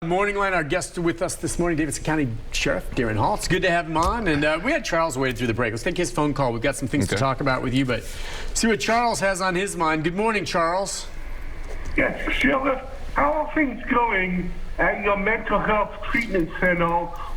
MorningLine, our guest with us this morning, Davidson County Sheriff Daron Hall. It's good to have him on. And we had Charles waiting through the break. Let's take his phone call. We've got some things to talk about with you, but see what Charles has on his mind. Good morning, Charles. Yes, Sheriff, how are things going at your mental health treatment center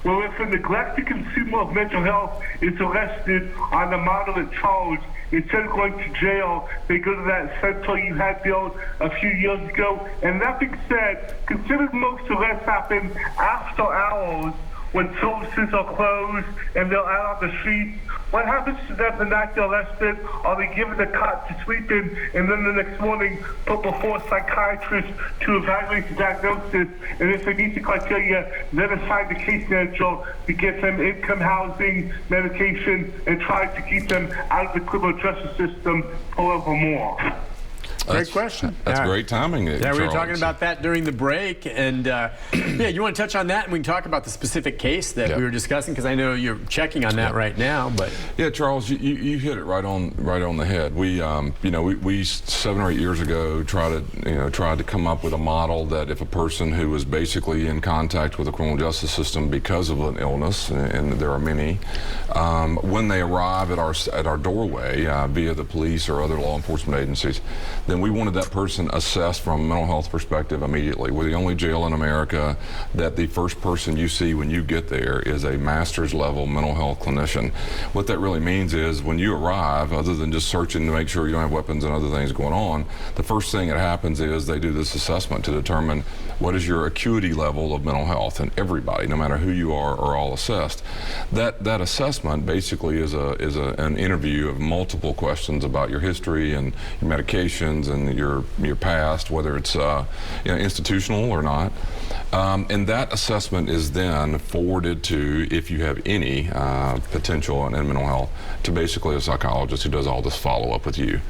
where if a neglected consumer of mental health is arrested on a moderate charge, instead of going to jail, they go to that center you had built a few years ago? And that being said, considering most arrests happen after hours, when services are closed and they're out on the streets, what happens to them the night they're arrested? Are they given a cot to sleep in and then the next morning put before a psychiatrist to evaluate the diagnosis? And if they meet the criteria, then assign the case manager to get them income, housing, medication, and try to keep them out of the criminal justice system forevermore? Great question. That's great timing. Yeah, we were talking about that during the break, and yeah, you want to touch on that, and we can talk about the specific case that we were discussing, because I know you're checking on that right now. But yeah, Charles, you hit it right on the head. We, we 7 or 8 years ago tried to come up with a model that if a person who was basically in contact with the criminal justice system because of an illness, and there are many, when they arrive at our doorway via the police or other law enforcement agencies, then we wanted that person assessed from a mental health perspective immediately. We're the only jail in America that the first person you see when you get there is a master's level mental health clinician. What that really means is when you arrive, other than just searching to make sure you don't have weapons and other things going on, the first thing that happens is they do this assessment to determine what is your acuity level of mental health, and everybody, no matter who you are all assessed. That assessment basically is an interview of multiple questions about your history and your medications and your past, whether it's institutional or not, and that assessment is then forwarded to, if you have any potential in mental health, to basically a psychologist who does all this follow-up with you.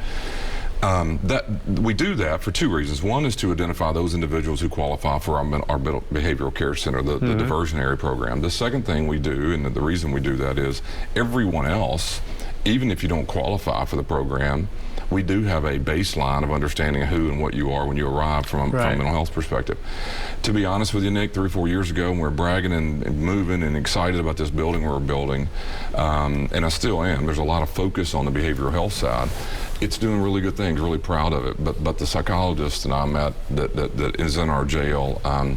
We do that for two reasons. One is to identify those individuals who qualify for our behavioral care center, the diversionary program. The second thing we do, and the reason we do that, is everyone else, even if you don't qualify for the program, we do have a baseline of understanding who and what you are when you arrive from a mental health perspective. To be honest with you, Nick, 3 or 4 years ago, when we were bragging and moving and excited about this building we were building, and I still am, there's a lot of focus on the behavioral health side. It's doing really good things, really proud of it. But the psychologist that I met that is in our jail, I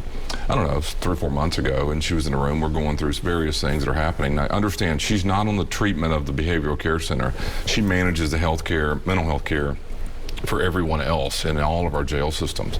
don't know, 3 or 4 months ago, and she was in the room. We're going through various things that are happening. Now, understand, she's not on the treatment of the behavioral care center. She manages the mental health care for everyone else in all of our jail systems.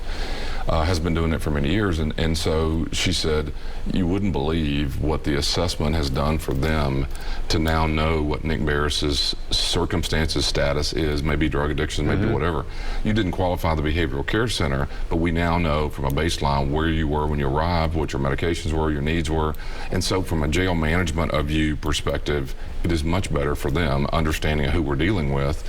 Has been doing it for many years, and so she said, you wouldn't believe what the assessment has done for them to now know what Nick Beres's circumstances, status is, maybe drug addiction, maybe whatever. You didn't qualify the behavioral care center, but we now know from a baseline where you were when you arrived, what your medications were, your needs were, and so from a jail management of you perspective, it is much better for them understanding who we're dealing with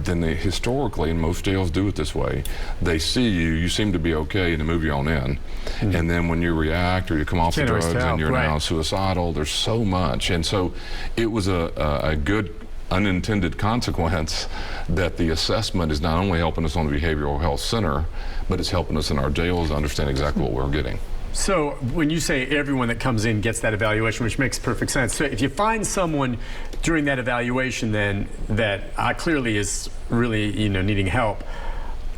than they historically, and most jails do it this way. They see you seem to be okay, and to move you on in, and then when you react or you come off the drugs and you're now suicidal, there's so much. And so it was a good unintended consequence that the assessment is not only helping us on the behavioral health center, but it's helping us in our jails to understand exactly what we're getting. So when you say everyone that comes in gets that evaluation, which makes perfect sense, so if you find someone during that evaluation then that clearly is really needing help,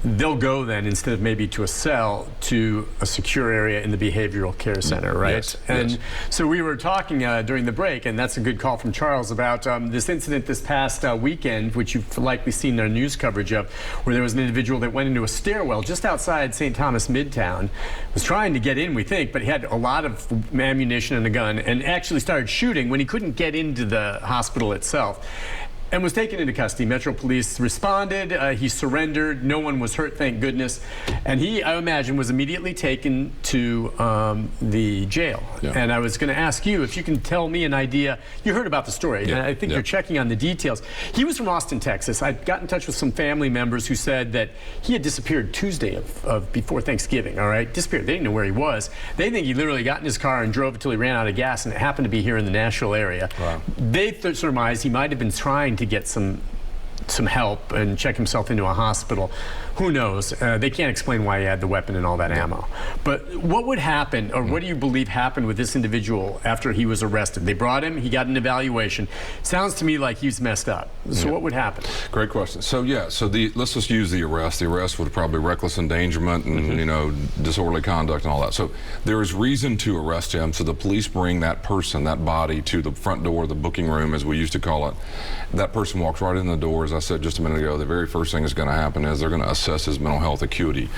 they'll go then, instead of maybe to a cell, to a secure area in the behavioral care center, right? Yes, and so we were talking during the break, and that's a good call from Charles, about this incident this past weekend, which you've likely seen their news coverage of, where there was an individual that went into a stairwell just outside St. Thomas Midtown, was trying to get in, we think, but he had a lot of ammunition and a gun, and actually started shooting when he couldn't get into the hospital itself, and was taken into custody. Metro Police responded. He surrendered. No one was hurt, thank goodness. And he, I imagine, was immediately taken to the jail. And I was going to ask you if you can tell me an idea. You heard about the story, and I think you're checking on the details. He was from Austin, Texas. I got in touch with some family members who said that he had disappeared Tuesday of before Thanksgiving, all right? Disappeared. They didn't know where he was. They think he literally got in his car and drove until he ran out of gas, and it happened to be here in the Nashville area. Wow. They surmised he might have been trying to get some help and check himself into a hospital. who knows? They can't explain why he had the weapon and all that ammo. But what would happen, or what do you believe happened with this individual after he was arrested? They brought him, he got an evaluation. Sounds to me like he's messed up. So what would happen? Great question. So let's just use the arrest. The arrest was probably reckless endangerment and disorderly conduct and all that. So there is reason to arrest him. So the police bring that person, that body, to the front door of the booking room, as we used to call it. That person walks right in the door. As I said just a minute ago, the very first thing that's going to happen is they're going to assess his mental health acuity.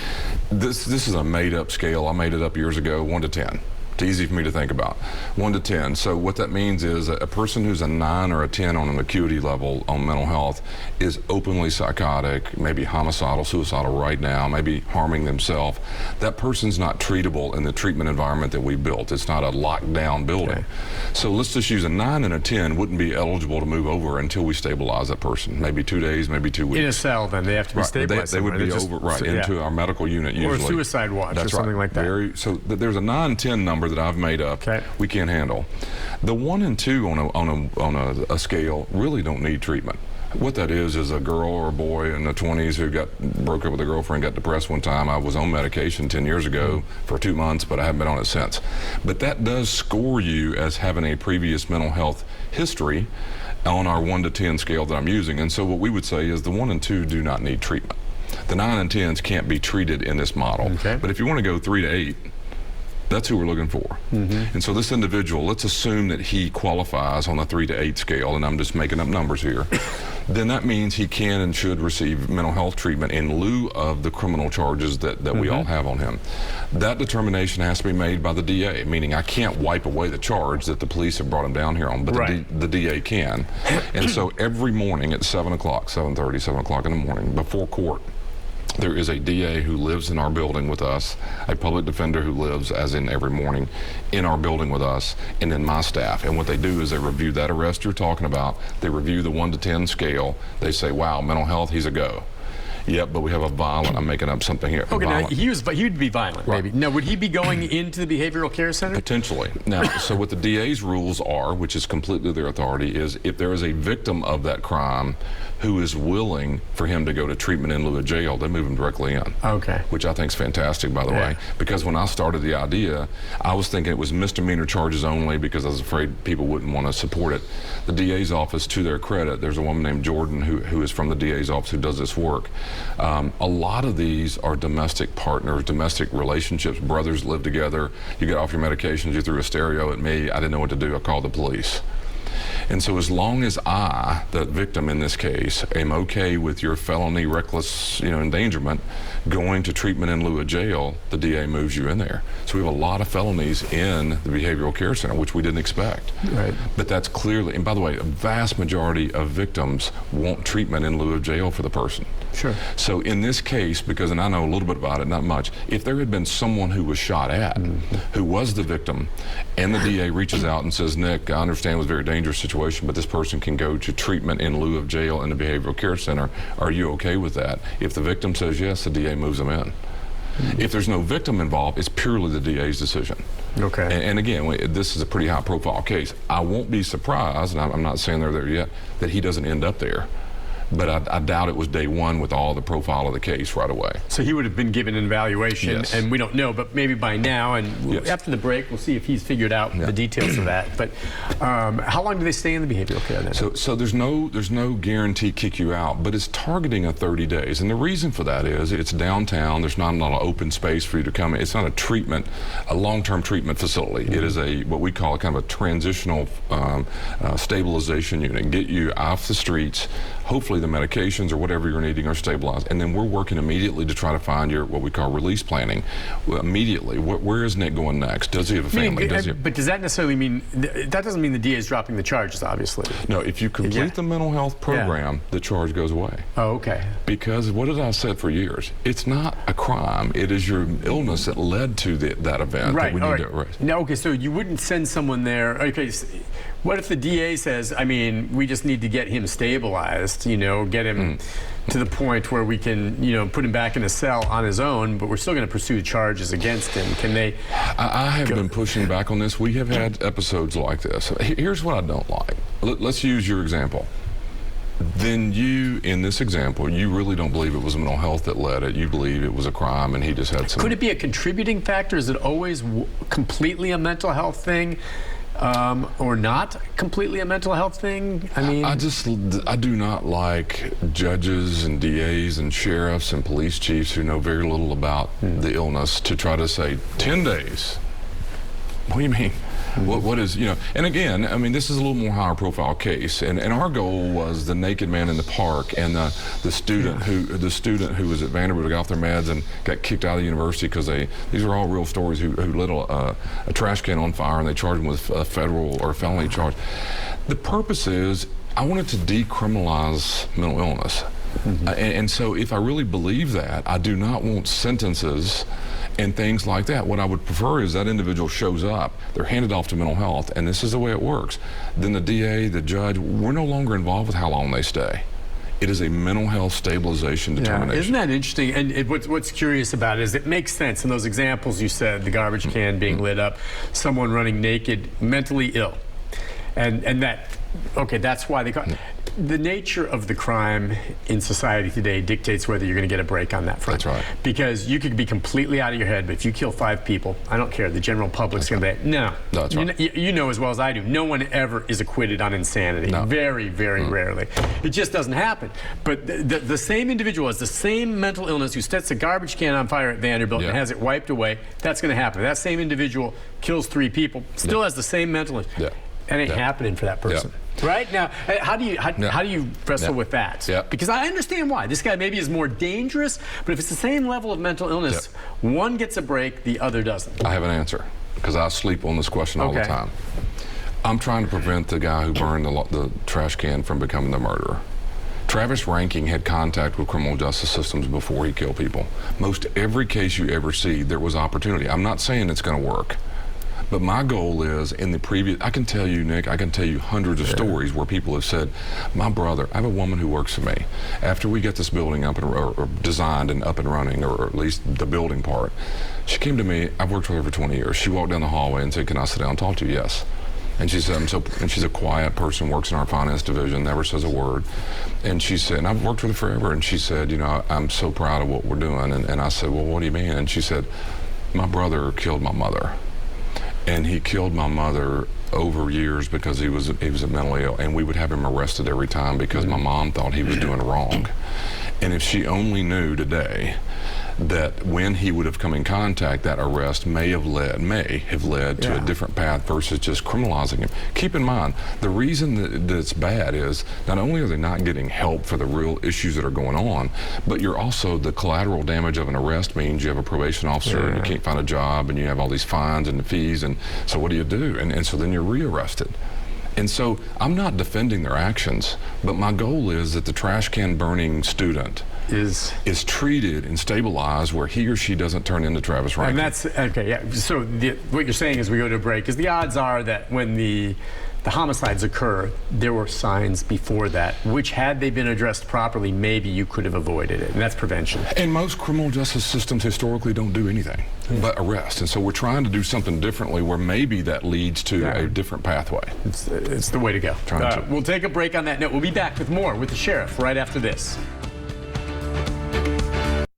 This is a made-up scale. I made it up years ago, 1 to 10. It's easy for me to think about. 1 to 10. So what that means is a person who's a 9 or a 10 on an acuity level on mental health is openly psychotic, maybe homicidal, suicidal right now, maybe harming themselves. That person's not treatable in the treatment environment that we built. It's not a locked down building. Okay. So let's just use a 9 and a 10 wouldn't be eligible to move over until we stabilize that person. Maybe 2 days, maybe 2 weeks. In a cell, then they have to be stabilized. They would be over into our medical unit usually. Or a suicide watch or something like that. So there's a 9-10 number that I've made up. Okay. We can't handle. The 1 and 2 on a scale really don't need treatment. What that is a girl or a boy in the 20s who broke up with a girlfriend, got depressed one time. I was on medication 10 years ago for 2 months, but I haven't been on it since. But that does score you as having a previous mental health history on our 1 to 10 scale that I'm using. And so what we would say is the 1 and 2 do not need treatment. The 9 and 10s can't be treated in this model. Okay. But if you want to go 3 to 8, that's who we're looking for. And so this individual, let's assume that he qualifies on the 3 to 8 scale, and I'm just making up numbers here, then that means he can and should receive mental health treatment in lieu of the criminal charges that we all have on him. That determination has to be made by the DA, meaning I can't wipe away the charge that the police have brought him down here on, but the DA can. And so every morning at 7 o'clock, 7:30, 7 o'clock in the morning, before court, there is a DA who lives in our building with us, a public defender who lives, as in every morning, in our building with us, and then my staff. And what they do is they review that arrest you're talking about. They review the 1 to 10 scale. They say, wow, mental health, he's a go. Yep, but we have a violent, I'm making up something here. Okay, now he'd be violent, maybe. Now, would he be going into the behavioral care center? Potentially. Now, so what the DA's rules are, which is completely their authority, is if there is a victim of that crime who is willing for him to go to treatment in lieu of jail, they move him directly in. Okay. Which I think is fantastic, by the way, because when I started the idea, I was thinking it was misdemeanor charges only because I was afraid people wouldn't want to support it. The DA's office, to their credit, there's a woman named Jordan who is from the DA's office who does this work. A lot of these are domestic partners, domestic relationships. Brothers live together. You get off your medications, you threw a stereo at me. I didn't know what to do. I called the police. And so as long as I, the victim in this case, am okay with your felony reckless endangerment going to treatment in lieu of jail, the DA moves you in there. So we have a lot of felonies in the behavioral care center, which we didn't expect. Right. But that's clearly, and by the way, a vast majority of victims want treatment in lieu of jail for the person. Sure. So in this case, because, and I know a little bit about it, not much, if there had been someone who was shot at, who was the victim, and the DA reaches out and says, Nick, I understand it was a very dangerous situation, but this person can go to treatment in lieu of jail in the behavioral care center, are you okay with that? If the victim says yes, the DA moves them in. If there's no victim involved, it's purely the DA's decision. Okay. And again, this is a pretty high profile case. I won't be surprised, and I'm not saying they're there yet, that he doesn't end up there. But I doubt it was day one with all the profile of the case right away. So he would have been given an evaluation, and we don't know, but maybe by now, and after the break, we'll see if he's figured out the details of that. But how long do they stay in the behavioral care then? So there's no guarantee kick you out, but it's targeting a 30 days. And the reason for that is it's downtown. There's not a lot of open space for you to come in. It's not a long-term treatment facility. It is what we call kind of a transitional stabilization unit. Get you off the streets. Hopefully the medications or whatever you're needing are stabilized, and then we're working immediately to try to find your what we call release planning. Immediately, where is Nick going next? Does he have a family? But does that necessarily mean that doesn't mean the DA is dropping the charges? Obviously, no. If you complete the mental health program, the charge goes away. Oh, okay. Because what did I say for years? It's not a crime. It is your illness that led to that event. Right. That we need to erase. Now, okay. So you wouldn't send someone there. Okay. What if the DA says, I mean, we just need to get him stabilized, get him to the point where we can, put him back in a cell on his own, but we're still going to pursue charges against him. Can they? I have been pushing back on this. We have had episodes like this. Here's what I don't like. Let's use your example. then you, in this example, you really don't believe it was mental health that led it. You believe it was a crime and he just had some... Could it be a contributing factor? Is it always completely a mental health thing? Or not completely a mental health thing? I mean, I do not like judges and DAs and sheriffs and police chiefs who know very little about the illness to try to say 10 days. What do you mean? What is, and again, I mean, this is a little more higher profile case, and our goal was the naked man in the park and the student who was at Vanderbilt who got off their meds and got kicked out of the university because these are all real stories, who lit a trash can on fire and they charged him with a federal or felony charge. The purpose is, I wanted to decriminalize mental illness. And so if I really believe that, I do not want sentences and things like that. What I would prefer is that individual shows up, they're handed off to mental health, and this is the way it works. Then the DA, the judge, we're no longer involved with how long they stay. It is a mental health stabilization determination. Yeah, isn't that interesting? And what's curious about it is it makes sense in those examples you said, the garbage can being lit up, someone running naked, mentally ill. And that, okay, that's why they call it. The nature of the crime in society today dictates whether you're going to get a break on that front. That's right. Because you could be completely out of your head, but if you kill 5 people, I don't care. The general public's going to be, no. That's right. You know as well as I do, no one ever is acquitted on insanity. No. Very, very rarely. It just doesn't happen. But the same individual has the same mental illness who sets a garbage can on fire at Vanderbilt and has it wiped away. That's going to happen. That same individual kills 3 people, still has the same mental illness. That ain't happening for that person. Right? Now, how do you wrestle with that? Because I understand why. This guy maybe is more dangerous, but if it's the same level of mental illness, one gets a break, the other doesn't. I have an answer, because I sleep on this question all the time. I'm trying to prevent the guy who burned the trash can from becoming the murderer. Travis Ranking had contact with criminal justice systems before he killed people. Most every case you ever see, there was opportunity. I'm not saying it's going to work. But my goal is, in the previous, I can tell you, Nick, I can tell you hundreds of stories where people have said, my brother, I have a woman who works for me. After we get this building up and or designed and up and running, or at least the building part, she came to me, I've worked with her for 20 years. She walked down the hallway and said, can I sit down and talk to you? Yes. And she said, and she's a quiet person, works in our finance division, never says a word. And she said, and I've worked with her forever, and she said, I'm so proud of what we're doing. And I said, well, what do you mean? And she said, my brother killed my mother. And he killed my mother over years because he was mentally ill, and we would have him arrested every time because my mom thought he was doing wrong. And if she only knew today that when he would have come in contact, that arrest may have led to a different path versus just criminalizing him. Keep in mind, the reason that it's bad is not only are they not getting help for the real issues that are going on, but you're also, the collateral damage of an arrest means you have a probation officer and you can't find a job and you have all these fines and the fees, and so what do you do? And so then you're rearrested. And so I'm not defending their actions, but my goal is that the trash can burning student is treated and stabilized where he or she doesn't turn into Travis Rankin. And that's, okay, yeah. So what you're saying as we go to a break is the odds are that when the homicides occur, there were signs before that, which had they been addressed properly, maybe you could have avoided it, and that's prevention. And most criminal justice systems historically don't do anything but arrest, and so we're trying to do something differently where maybe that leads to a different pathway. It's the way to go. We'll take a break on that note. We'll be back with more with the sheriff right after this.